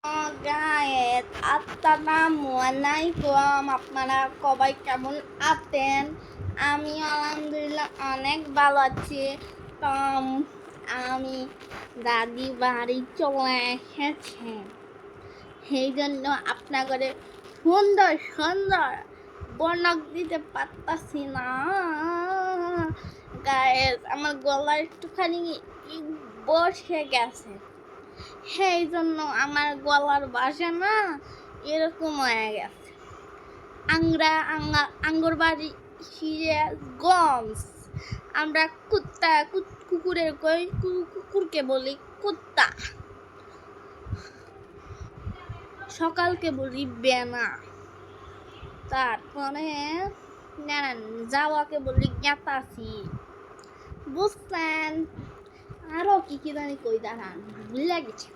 Guys আসসালামু আলাইকুম। আপনারা সবাই কেমন আছেন? আমি আলহামদুলিল্লাহ অনেক ভালো আছি। তো আমি দাদি বাড়ি চলে এসেছি, সেই জন্য আপনাদের সুন্দর সুন্দর বর্ণক দিতে পারতাছি না। গায়েস আমার গলা একটুখানি বসে গেছে, সেই জন্য আমার গলার বাসা না এরকম হয়ে গেছে। আঙ্গুর বাড়ি সিরাজগঞ্জ। আমরা কুকুরকে বলি কুত্তা, সকালকে বলি বেনা, তারপরে যাওয়াকে বলি গেতাছি, বুঝছেন? আরো কি কি জানি কই, দাঁড়ান ভুলে গেছি।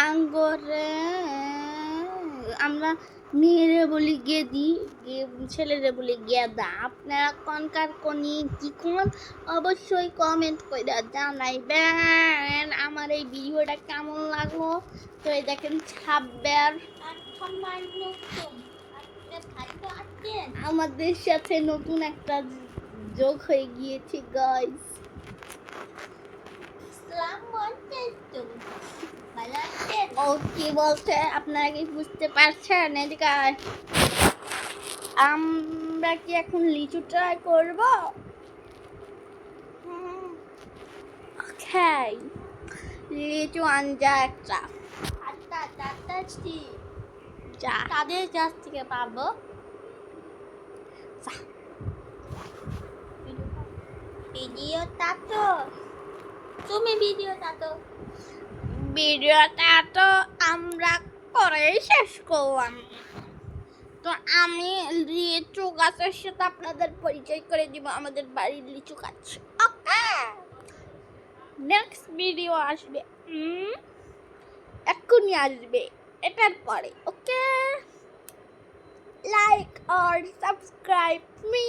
আঙ্গরে আমরা মেয়েরে বলি গেদি, ছেলেরে বলি গেদা। আপনারা কোনকার কোনি কি কোন অবশ্যই কমেন্ট করে জানাইবেন। আমার এই ভিডিওটা কেমন লাগলো। তো এই দেখেন ছাব্বের আমাদের সাথে নতুন একটা যোগ হয়ে গিয়েছে গাইস। ও কি বলছে আপনারা কি বুঝতে পারছেন? এদিকে আমরা কি এখন লিচু ট্রাই করব? লিচু আনজা একটা তাদের কাছ থেকে পাবো। ভিডিওটা তো আমরা করে শেষ করলাম। তো আমি লিচু গাছের সাথে আপনাদের পরিচয় করে দিব, আমাদের বাড়ির লিচু গাছ। ওকে, নেক্সট ভিডিও আসবে, এক্ষুনি আসবে, এটার পরে। ওকে, লাইক আর সাবস্ক্রাইব মি।